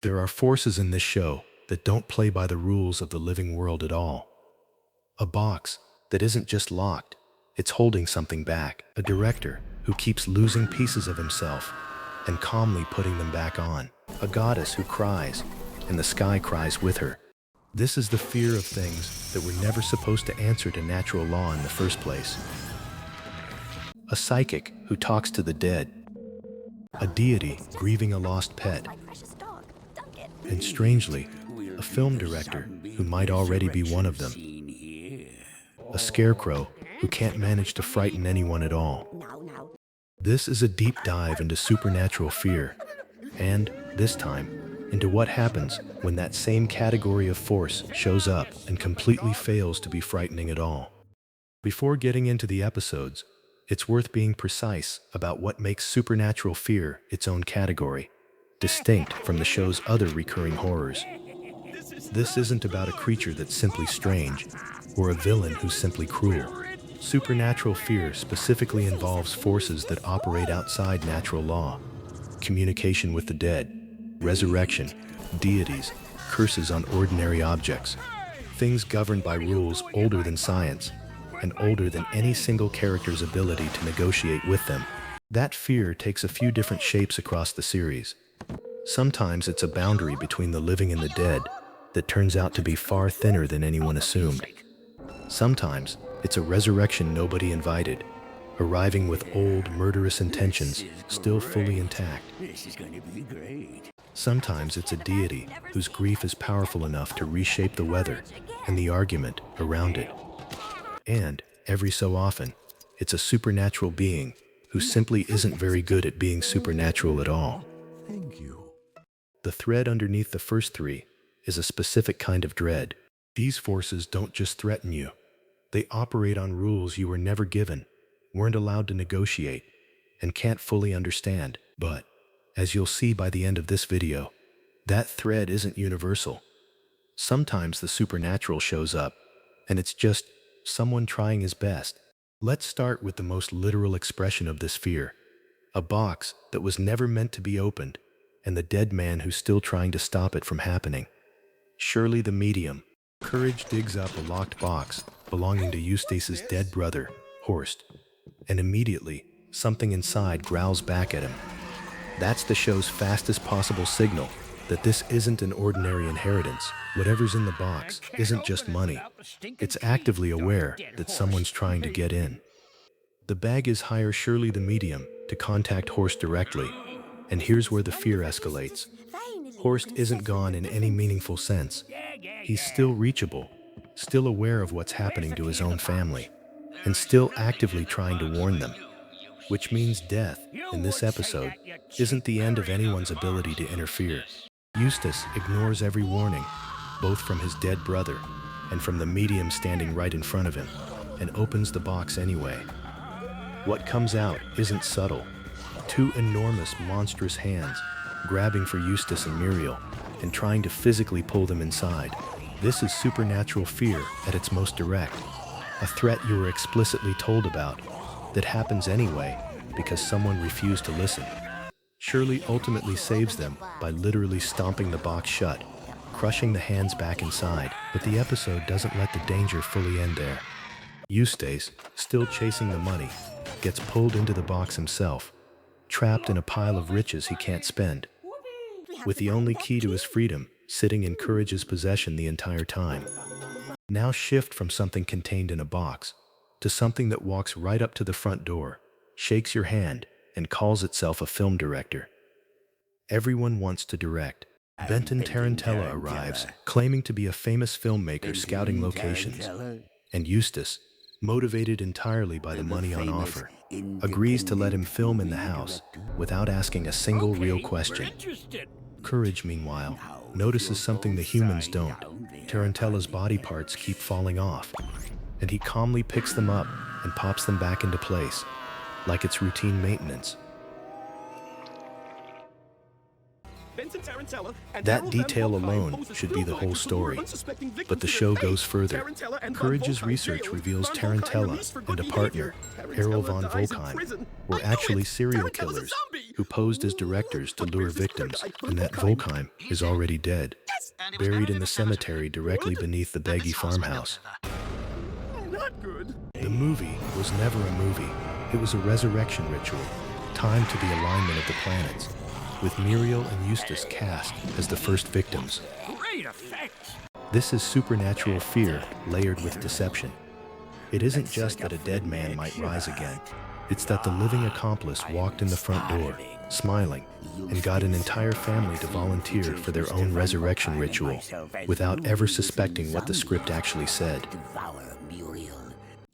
There are forces in this show that don't play by the rules of the living world at all. A box that isn't just locked, it's holding something back. A director who keeps losing pieces of himself and calmly putting them back on. A goddess who cries, and the sky cries with her. This is the fear of things that were never supposed to answer to natural law in the first place. A psychic who talks to the dead. A deity grieving a lost pet. And strangely, a film director who might already be one of them. A scarecrow who can't manage to frighten anyone at all. This is a deep dive into supernatural fear, and, this time, into what happens when that same category of force shows up and completely fails to be frightening at all. Before getting into the episodes, it's worth being precise about what makes supernatural fear its own category, distinct from the show's other recurring horrors. This isn't about a creature that's simply strange, or a villain who's simply cruel. Supernatural fear specifically involves forces that operate outside natural law. Communication with the dead, resurrection, deities, curses on ordinary objects. Things governed by rules older than science, and older than any single character's ability to negotiate with them. That fear takes a few different shapes across the series. Sometimes it's a boundary between the living and the dead that turns out to be far thinner than anyone assumed. Sometimes it's a resurrection nobody invited, arriving with old, murderous intentions still fully intact. Sometimes it's a deity whose grief is powerful enough to reshape the weather and the argument around it. And, every so often, it's a supernatural being who simply isn't very good at being supernatural at all. Thank you. The thread underneath the first three is a specific kind of dread. These forces don't just threaten you. They operate on rules you were never given, weren't allowed to negotiate, and can't fully understand. But, as you'll see by the end of this video, that thread isn't universal. Sometimes the supernatural shows up, and it's just someone trying his best. Let's start with the most literal expression of this fear. A box that was never meant to be opened, and the dead man who's still trying to stop it from happening. Shirley the Medium. Courage digs up a locked box belonging to Eustace's dead brother, Horst, and immediately, something inside growls back at him. That's the show's fastest possible signal that this isn't an ordinary inheritance. Whatever's in the box isn't just money. It's actively aware that someone's trying to get in. The bag is hire Shirley the Medium to contact Horst directly, and here's where the fear escalates. Horst isn't gone in any meaningful sense. He's still reachable, still aware of what's happening to his own family, and still actively trying to warn them. Which means death, in this episode, isn't the end of anyone's ability to interfere. Eustace ignores every warning, both from his dead brother and from the medium standing right in front of him, and opens the box anyway. What comes out isn't subtle. Two enormous, monstrous hands, grabbing for Eustace and Muriel, and trying to physically pull them inside. This is supernatural fear at its most direct. A threat you were explicitly told about, that happens anyway because someone refused to listen. Shirley ultimately saves them by literally stomping the box shut, crushing the hands back inside, but the episode doesn't let the danger fully end there. Eustace, still chasing the money, gets pulled into the box himself, trapped in a pile of riches he can't spend, with the only key to his freedom sitting in Courage's possession the entire time. Now shift from something contained in a box to something that walks right up to the front door, shakes your hand, and calls itself a film director. Everyone wants to direct. Benton Tarantella arrives, claiming to be a famous filmmaker scouting locations, and Eustace, motivated entirely by the money on offer, agrees to let him film in the house without asking a single real question. Courage, meanwhile, notices something the humans don't. Tarantella's body parts keep falling off, and he calmly picks them up and pops them back into place, like it's routine maintenance. That detail alone should be the whole story. But the show goes further. Courage's research reveals Tarantella and a partner, Errol von Volkheim, were actually serial killers who posed as directors to lure victims, and that Volkheim is already dead, buried in the cemetery directly beneath the Beggy farmhouse. The movie was never a movie. It was a resurrection ritual, timed to the alignment of the planets, with Muriel and Eustace cast as the first victims. This is supernatural fear layered with deception. It isn't just that a dead man might rise again. It's that the living accomplice walked in the front door, smiling, and got an entire family to volunteer for their own resurrection ritual, without ever suspecting what the script actually said.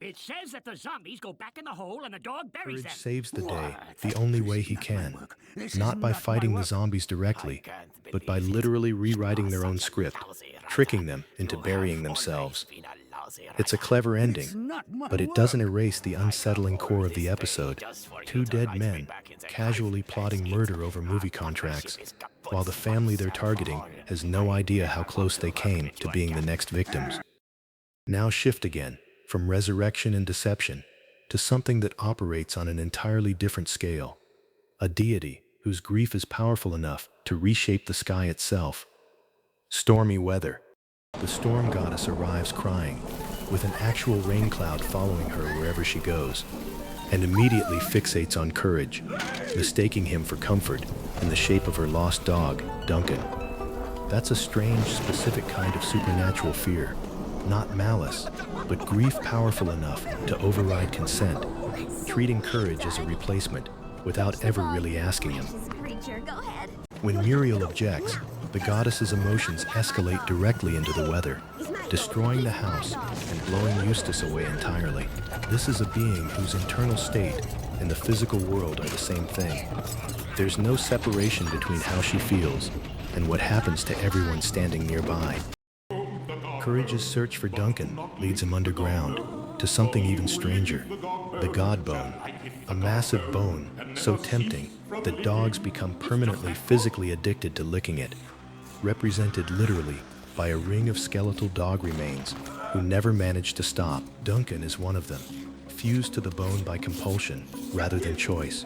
It says that the zombies go back in the hole and the dog buries them. Courage saves the day the only way he can, not by fighting the zombies directly, but by literally rewriting their own script, tricking them into burying themselves. It's a clever ending, but it doesn't erase the unsettling core of the episode. Two dead men casually plotting murder over movie contracts, while the family they're targeting has no idea how close they came to being the next victims. Now shift again, from resurrection and deception to something that operates on an entirely different scale. A deity whose grief is powerful enough to reshape the sky itself. Stormy Weather. The storm goddess arrives crying, with an actual rain cloud following her wherever she goes, and immediately fixates on Courage, mistaking him for comfort in the shape of her lost dog, Duncan. That's a strange, specific kind of supernatural fear. Not malice, but grief powerful enough to override consent, treating Courage as a replacement without ever really asking him. When Muriel objects, the goddess's emotions escalate directly into the weather, destroying the house and blowing Eustace away entirely. This is a being whose internal state and the physical world are the same thing. There's no separation between how she feels and what happens to everyone standing nearby. Courage's search for Duncan leads him underground to something even stranger, the God Bone, a massive bone so tempting that dogs become permanently physically addicted to licking it, represented literally by a ring of skeletal dog remains who never manage to stop. Duncan is one of them, fused to the bone by compulsion rather than choice.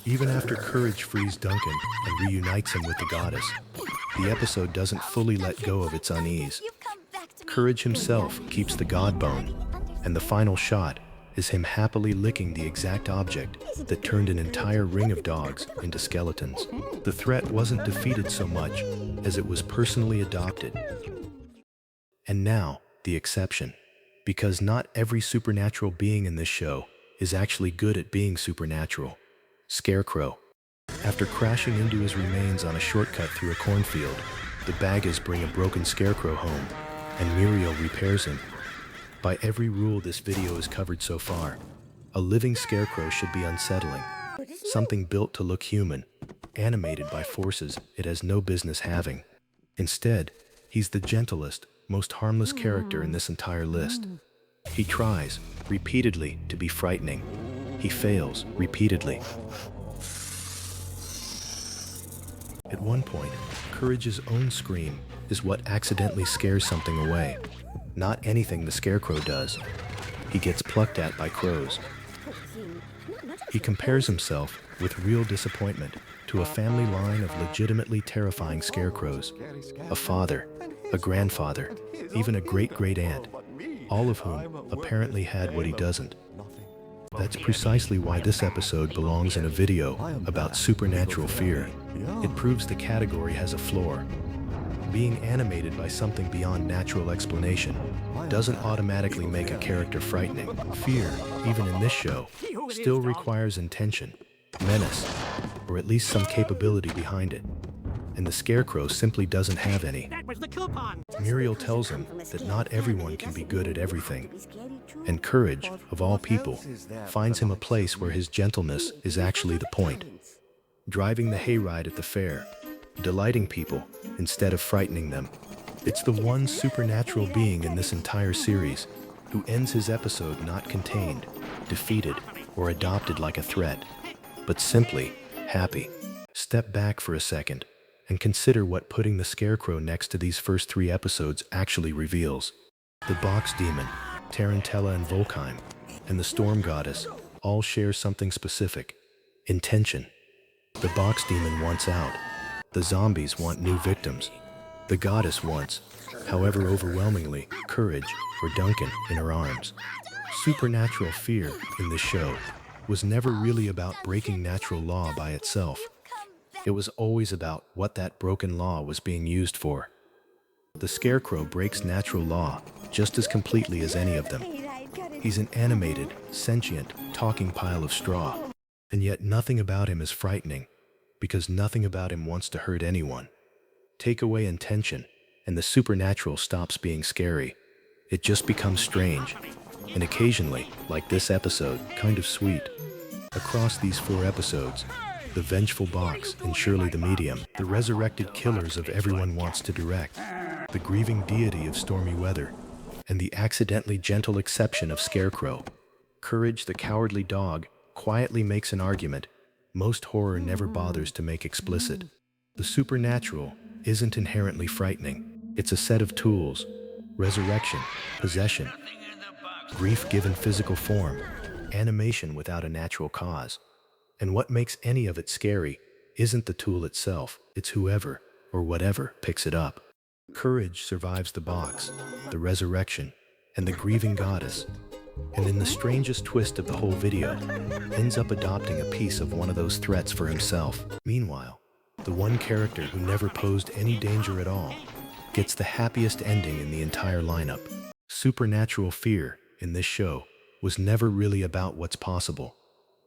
Even after Courage frees Duncan and reunites him with the goddess, the episode doesn't fully let go of its unease. Courage himself keeps the God Bone, and the final shot is him happily licking the exact object that turned an entire ring of dogs into skeletons. The threat wasn't defeated so much as it was personally adopted. And now, the exception. Because not every supernatural being in this show is actually good at being supernatural. Scarecrow. After crashing into his remains on a shortcut through a cornfield, the Baggas bring a broken Scarecrow home, and Muriel repairs him. By every rule this video has covered so far, a living Scarecrow should be unsettling. Something built to look human, animated by forces it has no business having. Instead, he's the gentlest, most harmless character in this entire list. He tries, repeatedly, to be frightening. He fails, repeatedly. At one point, Courage's own scream is what accidentally scares something away. Not anything the Scarecrow does. He gets plucked at by crows. He compares himself, with real disappointment, to a family line of legitimately terrifying scarecrows. A father, a grandfather, even a great-great-aunt, all of whom apparently had what he doesn't. That's precisely why this episode belongs in a video about supernatural fear. It proves the category has a floor. Being animated by something beyond natural explanation doesn't automatically make a character frightening. Fear, even in this show, still requires intention, menace, or at least some capability behind it. And the Scarecrow simply doesn't have any. Muriel tells him that not everyone can be good at everything. And Courage, of all people, finds him a place where his gentleness is actually the point. Driving the hayride at the fair, delighting people instead of frightening them. It's the one supernatural being in this entire series who ends his episode not contained, defeated, or adopted like a threat, but simply happy. Step back for a second And consider what putting the Scarecrow next to these first 3 episodes actually reveals. The Box Demon, Tarantella and Volkheim, and the Storm Goddess all share something specific: intention. The Box Demon wants out. The zombies want new victims. The goddess wants, however overwhelmingly, Courage or Duncan in her arms. Supernatural fear in this show was never really about breaking natural law by itself. It was always about what that broken law was being used for. The Scarecrow breaks natural law just as completely as any of them. He's an animated, sentient, talking pile of straw. And yet nothing about him is frightening, because nothing about him wants to hurt anyone. Take away intention, and the supernatural stops being scary. It just becomes strange, and occasionally, like this episode, kind of sweet. Across these 4 episodes, the Vengeful Box and Shirley the Medium, the resurrected killers of Everyone Wants to Direct, the grieving deity of Stormy Weather, and the accidentally gentle exception of Scarecrow, Courage the Cowardly Dog quietly makes an argument most horror never bothers to make explicit. The supernatural isn't inherently frightening. It's a set of tools: resurrection, possession, grief given physical form, animation without a natural cause. And what makes any of it scary isn't the tool itself, it's whoever or whatever picks it up. Courage survives the box, the resurrection, and the grieving goddess, and in the strangest twist of the whole video, ends up adopting a piece of one of those threats for himself. Meanwhile, the one character who never posed any danger at all gets the happiest ending in the entire lineup. Supernatural fear in this show was never really about what's possible.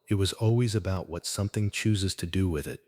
It was always about what something chooses to do with it.